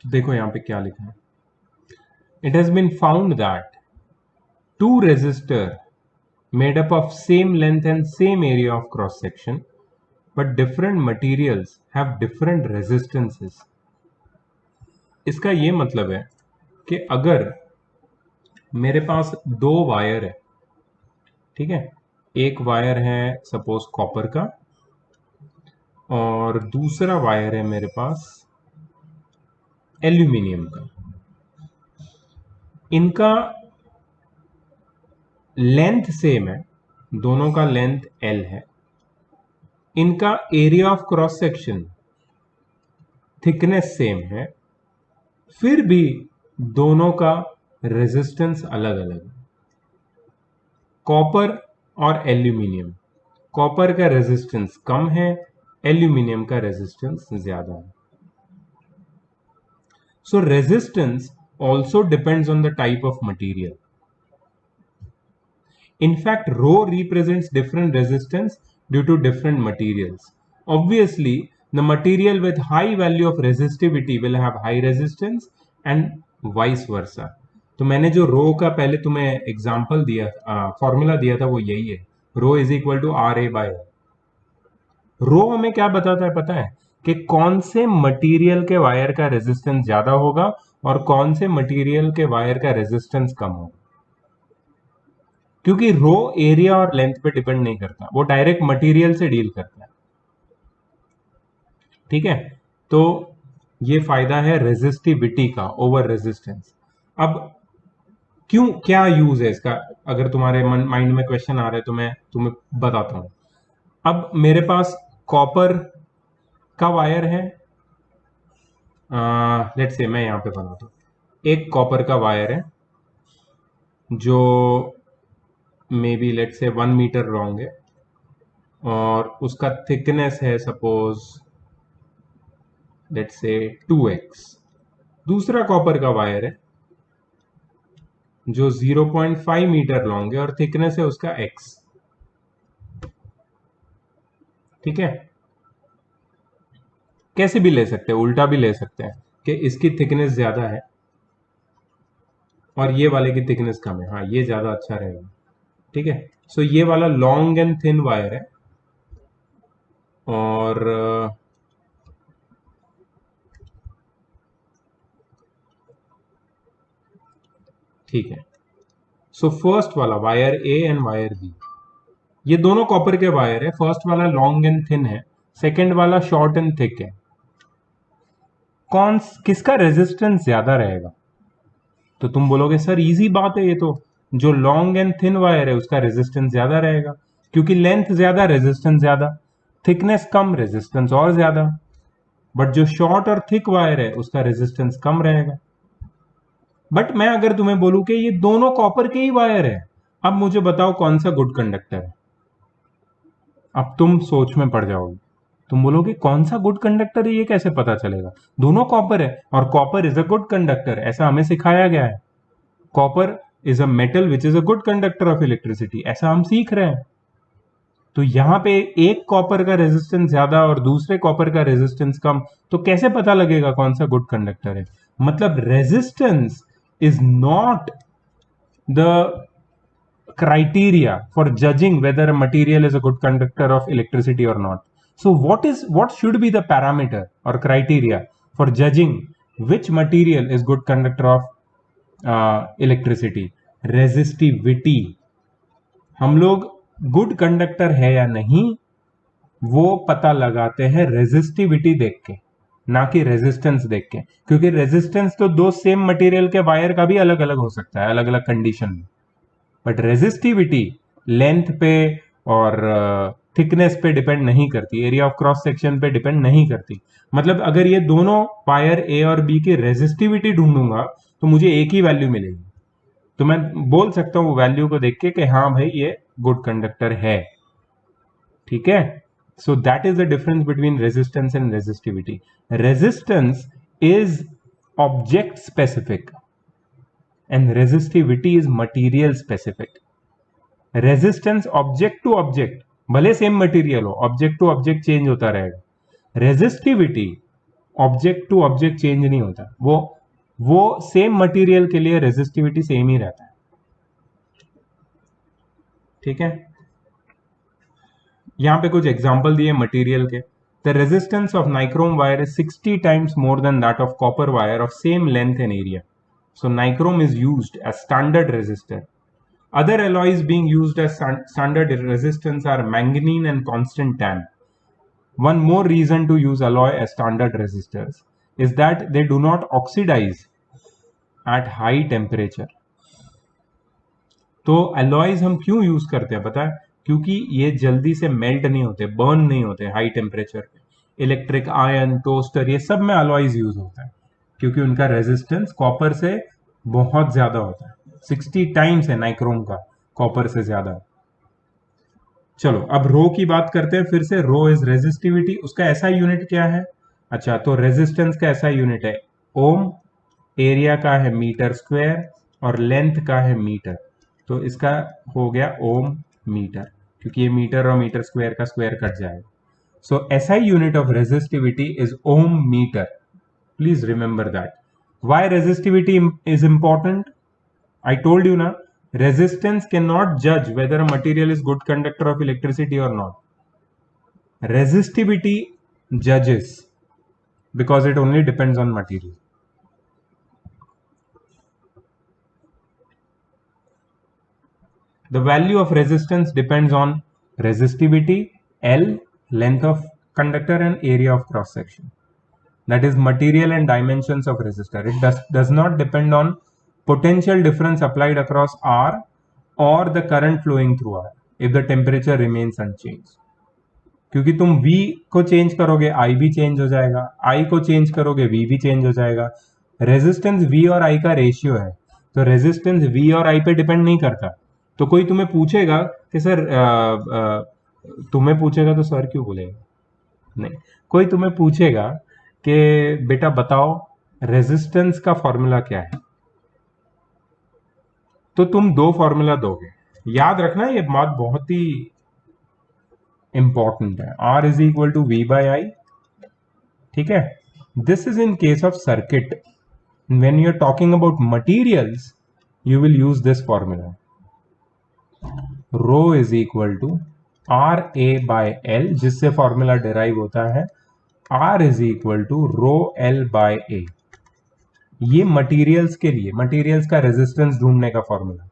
तो देखो यहां पे क्या लिखा है, it has been found that two resistor made up of same length and same area of cross section but different materials have different resistances। इसका ये मतलब है कि अगर मेरे पास दो वायर है, ठीक है, एक वायर है सपोज कॉपर का और दूसरा वायर है मेरे पास एल्यूमिनियम का, इनका लेंथ सेम है, दोनों का लेंथ L है, इनका area of cross section thickness same है, फिर भी दोनों का रेजिस्टेंस अलग अलग है। कॉपर और एल्यूमिनियम, कॉपर का रेजिस्टेंस कम है, एल्यूमिनियम का रेजिस्टेंस ज्यादा है। So resistance also depends on the type of material. In fact, rho represents different resistance due to different materials. Obviously, the material with high value of resistivity will have high resistance and vice versa. तो मैंने जो रो का पहले तुम्हें example दिया, formula दिया था, वो यही है, rho is equal to R A by L. Rho हमें क्या बताता है पता है? कि कौन से मटेरियल के वायर का रेजिस्टेंस ज्यादा होगा और कौन से मटेरियल के वायर का रेजिस्टेंस कम होगा, क्योंकि रो एरिया और लेंथ पे डिपेंड नहीं करता, वो डायरेक्ट मटेरियल से डील करता है। ठीक है, तो ये फायदा है रेजिस्टिविटी का ओवर रेजिस्टेंस। अब क्यों, क्या यूज है इसका, अगर तुम्हारे माइंड में क्वेश्चन आ रहा है तो मैं तुम्हें बताता हूं। अब मेरे पास कॉपर का वायर है, लेट्स से मैं यहां पे बनाता हूं, एक कॉपर का वायर है जो मे बी लेट से 1 मीटर लॉन्ग है और उसका थिकनेस है सपोज लेट से 2x। दूसरा कॉपर का वायर है जो 0.5 मीटर लॉन्ग है और थिकनेस है उसका x। ठीक है, कैसे भी ले सकते हैं, उल्टा भी ले सकते हैं कि इसकी थिकनेस ज्यादा है और ये वाले की थिकनेस कम है, हाँ ये ज्यादा अच्छा रहेगा। ठीक है, सो ये वाला लॉन्ग एंड थिन वायर है और ठीक है, सो फर्स्ट वाला wire A and wire B, ये दोनों कॉपर के वायर है। फर्स्ट वाला लॉन्ग एंड थिन है, सेकंड वाला शॉर्ट एंड थिक है। कौन किसका रेजिस्टेंस ज्यादा रहेगा? तो तुम बोलोगे सर इजी बात है, ये तो जो लॉन्ग एंड थिन वायर है उसका रेजिस्टेंस ज्यादा रहेगा, क्योंकि लेंथ ज्यादा रेजिस्टेंस ज्यादा, थिकनेस कम रेजिस्टेंस और ज्यादा। बट जो शॉर्ट और थिक वायर है उसका रेजिस्टेंस कम रहेगा। बट मैं अगर तुम्हें बोलूं कि ये दोनों कॉपर के ही वायर है, अब मुझे बताओ कौन सा गुड कंडक्टर है। अब तुम सोच में पड़ जाओगे, तुम बोलोगे कौन सा गुड कंडक्टर है, ये कैसे पता चलेगा? दोनों कॉपर है और copper is a good conductor, ऐसा हमें सिखाया गया है। Copper is a metal which is a good conductor of electricity, ऐसा हम सीख रहे हैं। तो यहां पे एक कॉपर का रेजिस्टेंस ज्यादा और दूसरे कॉपर का रेजिस्टेंस कम, तो कैसे पता लगेगा कौन सा गुड कंडक्टर है? मतलब resistance is not the criteria for judging whether a material is a good conductor of electricity or not. So what should be the parameter or criteria for judging which material is good conductor of electricity? Resistivity. हम लोग good conductor है या नहीं वो पता लगाते हैं resistivity देख के, ना कि रेजिस्टेंस देख के, क्योंकि रेजिस्टेंस तो दो सेम मटेरियल के वायर का भी अलग अलग हो सकता है अलग अलग कंडीशन में, बट रेजिस्टिविटी लेंथ पे और थिकनेस पे डिपेंड नहीं करती, एरिया ऑफ क्रॉस सेक्शन पे डिपेंड नहीं करती। मतलब अगर ये दोनों वायर ए और बी की रेजिस्टिविटी ढूंढूंगा तो मुझे एक ही वैल्यू मिलेगी, तो मैं बोल सकता हूं वैल्यू को देख के कि हाँ भाई ये गुड कंडक्टर है। ठीक है, so that is the difference between resistance and resistivity. Resistance is object specific and resistivity is material specific. Resistance object to object, भले सेम मटेरियल हो, ऑब्जेक्ट टू ऑब्जेक्ट चेंज होता रहेगा। Resistivity object to object change नहीं होता, वो same material के लिए resistivity same ही रहता है। ठीक है, यहां पे कुछ एग्जांपल दिए मटेरियल के। The resistance of nichrome wire is 60 times more than that of copper wire of same length and area, so nichrome is used as standard resistor. Other alloys being used as standard resistance are manganese and constant tan. One more reason to use alloy as standard resistors is that they do not oxidize at high temperature. तो alloys हम क्यों use करते हैं पता है? क्योंकि ये जल्दी से मेल्ट नहीं होते, बर्न नहीं होते हाई टेम्परेचर पे। इलेक्ट्रिक आयन, टोस्टर, ये सब में alloys यूज होता है क्योंकि उनका रेजिस्टेंस कॉपर से बहुत ज्यादा होता है। 60 टाइम्स है नाइक्रोम का कॉपर से ज्यादा। चलो अब रो की बात करते हैं फिर से। रो इज रेजिस्टिविटी, उसका ऐसा यूनिट क्या है? अच्छा, तो रेजिस्टेंस का ऐसा यूनिट है ओम, एरिया का है मीटर स्क्वायर और लेंथ का है मीटर, तो इसका हो गया ओम मीटर, क्योंकि ये मीटर और मीटर स्क्वायर का स्क्वायर कट जाएगा। So SI unit of resistivity is ohm metre. Please remember that. Why resistivity is important? I told you na, resistance cannot judge whether a material is good conductor of electricity or not. Resistivity judges because it only depends on material. The value of resistance depends on resistivity, L, length of conductor, and area of cross section. That is material and dimensions of resistor. It does not depend on potential difference applied across R or the current flowing through R if the temperature remains unchanged. क्योंकि तुम V को change करोगे I भी change हो जाएगा, I को change करोगे V भी चेंज हो जाएगा। रेजिस्टेंस V और I का रेशियो है, तो रेजिस्टेंस V और I पे डिपेंड नहीं करता। तो कोई तुम्हें पूछेगा कि सर तुम्हें पूछेगा तो सर क्यों बोलेगा? नहीं, कोई तुम्हें पूछेगा कि बेटा बताओ रेजिस्टेंस का फॉर्मूला क्या है, तो तुम दो फॉर्मूला दोगे। याद रखना ये बात बहुत ही इंपॉर्टेंट है। R is equal to V by I. ठीक है, this is in case of circuit. When you are talking about materials you will use this formula. Rho is equal to R A by L, जिससे formula derive होता है R is equal to rho L by A। ये materials के लिए, materials का resistance ढूंढने का formula,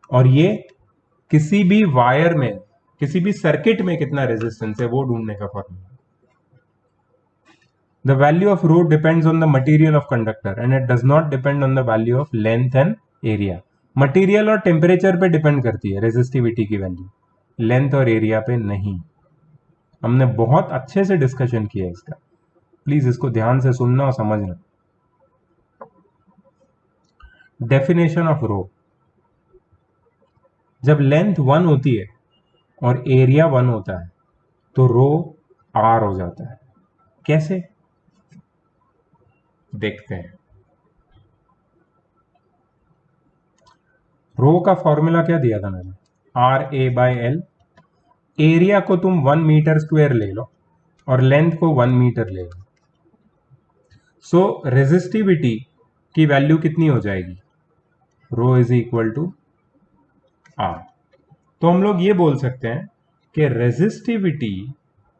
और ये किसी भी वायर में, किसी भी सर्किट में कितना रेजिस्टेंस है वो ढूंढने का formula. The value of rho depends on the material of conductor and it does not depend on the value of length and area. Material और टेम्परेचर पे डिपेंड करती है रेजिस्टिविटी की वैल्यू, लेंथ और एरिया पे नहीं। हमने बहुत अच्छे से डिस्कशन किया इसका, प्लीज इसको ध्यान से सुनना और समझना। डेफिनेशन ऑफ रो, जब लेंथ 1 होती है और एरिया 1 होता है तो रो R हो जाता है। कैसे देखते हैं। रो का फॉर्मूला क्या दिया था मैंने? R A by L। Area को तुम 1 मीटर स्क्वायर ले लो और लेंथ को 1 मीटर ले लो। सो रेजिस्टिविटी की वैल्यू कितनी हो जाएगी? रो इज इक्वल टू R। तो हम लोग ये बोल सकते हैं कि resistivity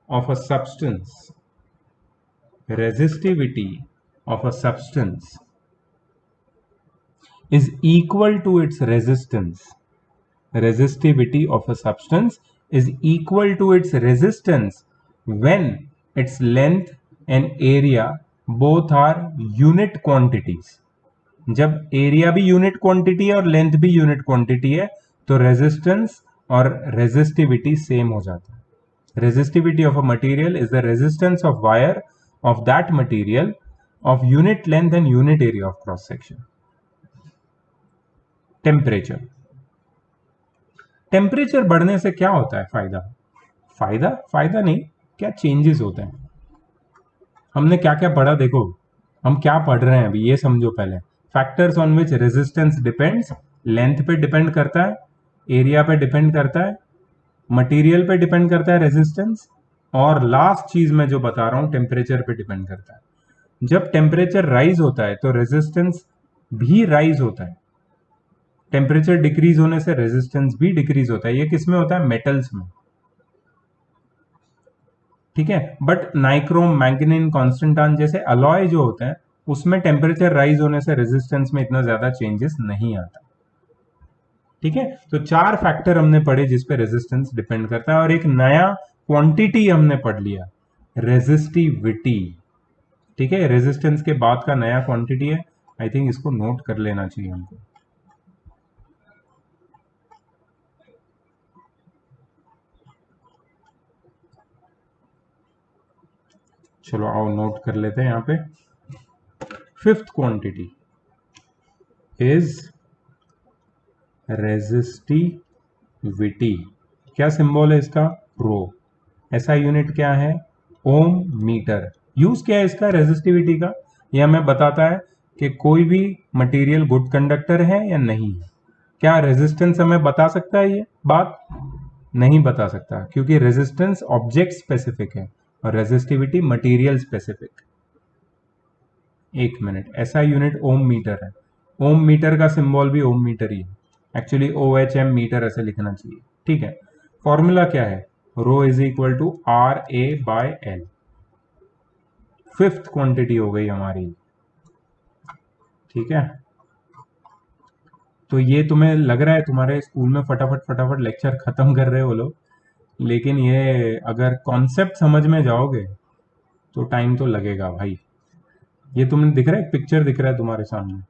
of a substance, resistivity of a substance is equal to its resistance. Resistivity of a substance is equal to its resistance when its length and area both are unit quantities. जब area भी unit quantity है और length भी unit quantity है तो resistance और resistivity same हो जाता है. Resistivity of a material is the resistance of wire of that material of unit length and unit area of cross section. Temperature. Temperature बढ़ने से क्या होता है फायदा? फायदा नहीं, क्या चेंजेस होते हैं? हमने क्या क्या पढ़ा, देखो हम क्या पढ़ रहे हैं अभी ये समझो पहले. Factors on which resistance depends. Length पे डिपेंड करता है, एरिया पे डिपेंड करता है, मटेरियल पे डिपेंड करता है रेजिस्टेंस, और लास्ट चीज मैं जो बता रहा हूं टेम्परेचर पे डिपेंड करता है. जब टेम्परेचर राइज होता है तो रेजिस्टेंस भी राइज होता है. टेम्परेचर डिक्रीज होने से रेजिस्टेंस भी डिक्रीज होता है. ये किस में होता है? मेटल्स में. ठीक है. बट नाइक्रोम, मैंगनीन, कॉन्स्टेंटान जैसे अलॉय जो होते हैं उसमें टेम्परेचर राइज होने से रेजिस्टेंस में इतना ज्यादा चेंजेस नहीं आता. ठीक है. तो 4 फैक्टर हमने पढ़े जिस पे रेजिस्टेंस डिपेंड करता है, और एक नया क्वांटिटी हमने पढ़ लिया, रेजिस्टिविटी. ठीक है. रेजिस्टेंस के बाद का नया क्वांटिटी है. आई थिंक इसको नोट कर लेना चाहिए हमको. चलो आओ नोट कर लेते हैं यहां पे. 5th quantity is resistivity. क्या सिंबल है इसका? रो. ऐसा यूनिट क्या है? ओम मीटर. यूज क्या है इसका? रेजिस्टिविटी का. यह हमें बताता है कि कोई भी मटेरियल गुड कंडक्टर है या नहीं है. क्या रेजिस्टेंस हमें बता सकता है? ये बात नहीं बता सकता, क्योंकि रेजिस्टेंस ऑब्जेक्ट स्पेसिफिक है और रेजिस्टिविटी मटेरियल स्पेसिफिक. एक मिनट. ऐसा यूनिट ओम मीटर है. ओम मीटर का सिंबल भी ओम मीटर ही है. एक्चुअली OHM मीटर ऐसे लिखना चाहिए. ठीक है. फॉर्मूला क्या है? Rho is equal to RA/L. 5th quantity हो गई हमारी. ठीक है. तो ये तुम्हें लग रहा है तुम्हारे स्कूल में फटाफट लेक्चर खत्म कर रहे हो लोग, लेकिन ये अगर कॉन्सेप्ट समझ में जाओगे तो टाइम तो लगेगा भाई. ये तुम्हें दिख रहा है, एक पिक्चर दिख रहा है तुम्हारे सामने,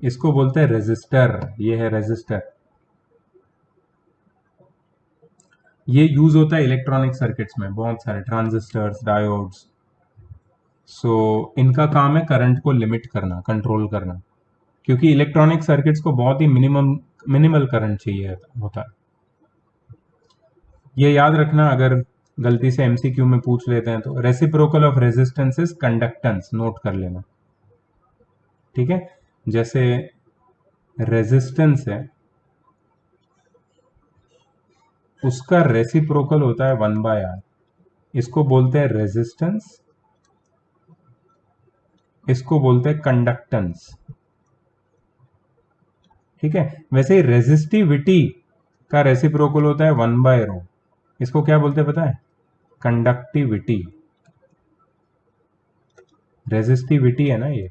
इसको बोलते हैं रेजिस्टर. ये है रेजिस्टर. ये यूज होता है इलेक्ट्रॉनिक सर्किट्स में, बहुत सारे ट्रांजिस्टर्स, डायोड्स. सो इनका काम है करंट को लिमिट करना, कंट्रोल करना, क्योंकि इलेक्ट्रॉनिक सर्किट्स को बहुत ही मिनिमल करंट चाहिए होता है. ये याद रखना, अगर गलती से MCQ में पूछ लेते हैं तो. Reciprocal of resistance is conductance. Note कर लेना. ठीक है. जैसे रेजिस्टेंस है उसका रेसिप्रोकल होता है 1/R. इसको बोलते हैं रेजिस्टेंस, इसको बोलते हैं कंडक्टेंस. ठीक है. वैसे ही रेजिस्टिविटी का रेसिप्रोकल होता है 1/ρ. इसको क्या बोलते हैं पता है? कंडक्टिविटी. रेजिस्टिविटी है ना ये.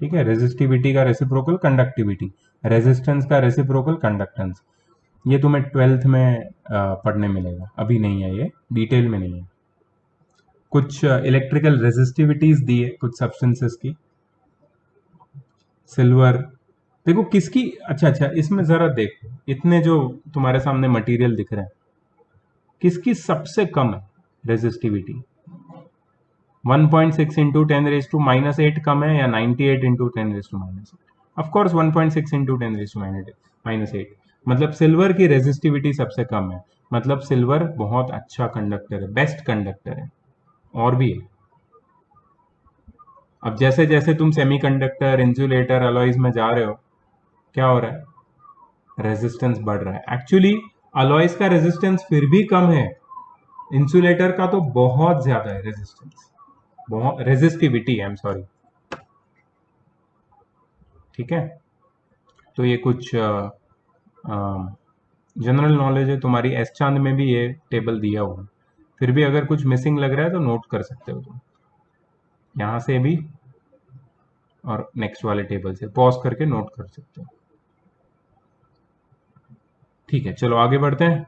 ठीक है. रेजिस्टिविटी का रेसिप्रोकल कंडक्टिविटी, रेजिस्टेंस का रेसिप्रोकल कंडक्टेंस. ये तुम्हें 12th में पढ़ने मिलेगा, अभी नहीं है, ये डिटेल में नहीं है. कुछ इलेक्ट्रिकल रेजिस्टिविटीज दी है कुछ सब्सटेंसेस की. सिल्वर देखो किसकी. अच्छा, इसमें जरा देखो, इतने जो तुम्हारे सामने मटेरियल दिख रहे हैं, किसकी सबसे कम है रेजिस्टिविटी? 1.6 इंटू 10⁻⁻8 कम है या 98 इंटू 10⁻⁻8? Of course 1.6 into 10⁻⁻8. मतलब सिल्वर की रेजिस्टिविटी सबसे कम है. मतलब सिल्वर बहुत अच्छा कंडक्टर है, बेस्ट कंडक्टर है. और भी है. अब जैसे जैसे तुम सेमीकंडक्टर, इंसुलेटर, अलॉयज में जा रहे हो, क्या हो रहा है? रेजिस्टेंस बढ़ रहा है. एक्चुअली अलॉयज का रेजिस्टेंस फिर भी कम है, इंसुलेटर का तो बहुत ज्यादा है रेजिस्टेंस, बहुत रेजिस्टिविटी. I am sorry. ठीक है. तो ये कुछ जनरल नॉलेज है तुम्हारी. एस चांद में भी ये टेबल दिया हुआ है. फिर भी अगर कुछ मिसिंग लग रहा है तो नोट कर सकते हो तुम. यहां से भी और नेक्स्ट वाले टेबल से पॉज करके नोट कर सकते हो। ठीक है, चलो आगे बढ़ते हैं।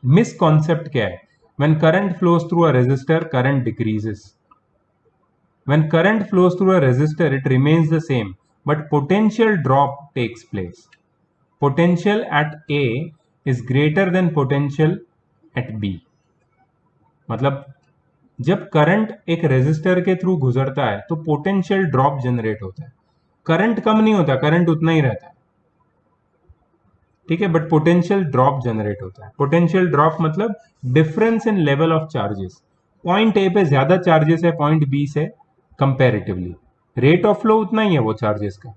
मिस कॉन्सेप्ट क्या है? When current flows through a resistor, current decreases. When current flows through a resistor, it remains the same, but potential drop takes place. Potential at A is greater than potential at B. मतलब जब current एक resistor के through गुजरता है तो potential drop generate होता है। Current कम नहीं होता, करंट उतना ही रहता है, ठीक है, बट पोटेंशियल ड्रॉप जनरेट होता है। पोटेंशियल ड्रॉप मतलब difference in level of charges. Point A पे ज्यादा चार्जेस है पॉइंट बी से कंपैरेटिवली, रेट ऑफ फ्लो उतना ही है वो चार्जेस का,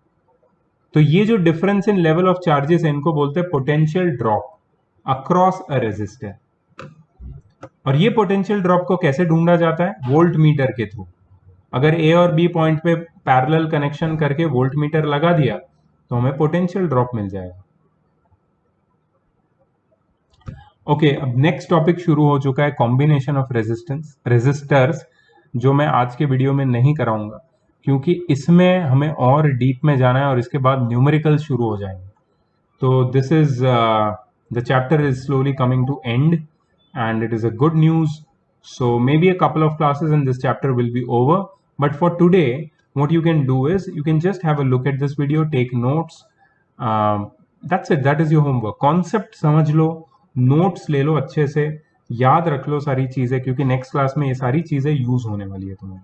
तो ये जो difference in level of charges है इनको बोलते हैं potential drop across a resistor. और ये पोटेंशियल ड्रॉप को कैसे ढूंढा जाता है? वोल्ट मीटर के थ्रू। अगर ए और बी पॉइंट पे पैरेलल कनेक्शन करके वोल्ट मीटर लगा दिया तो हमें पोटेंशियल ड्रॉप मिल जाएगा। ओके, अब नेक्स्ट टॉपिक शुरू हो चुका है, कॉम्बिनेशन ऑफ रेजिस्टर्स, जो मैं आज के वीडियो में नहीं कराऊंगा क्योंकि इसमें हमें और डीप में जाना है और इसके बाद न्यूमेरिकल शुरू हो जाएंगे। तो this is the chapter is slowly coming to end and it is a good news. So maybe a couple of classes and this chapter will be over. But for today, what you can do is you can just have a look at this video, take notes. That's it. That is your homework. Concept समझ लो, notes ले लो अच्छे से, याद रख लो सारी चीजें, क्योंकि next class में ये सारी चीजें यूज होने वाली है तुम्हें।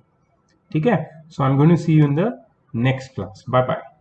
ठीक है? So I'm going to see you in the next class. Bye bye.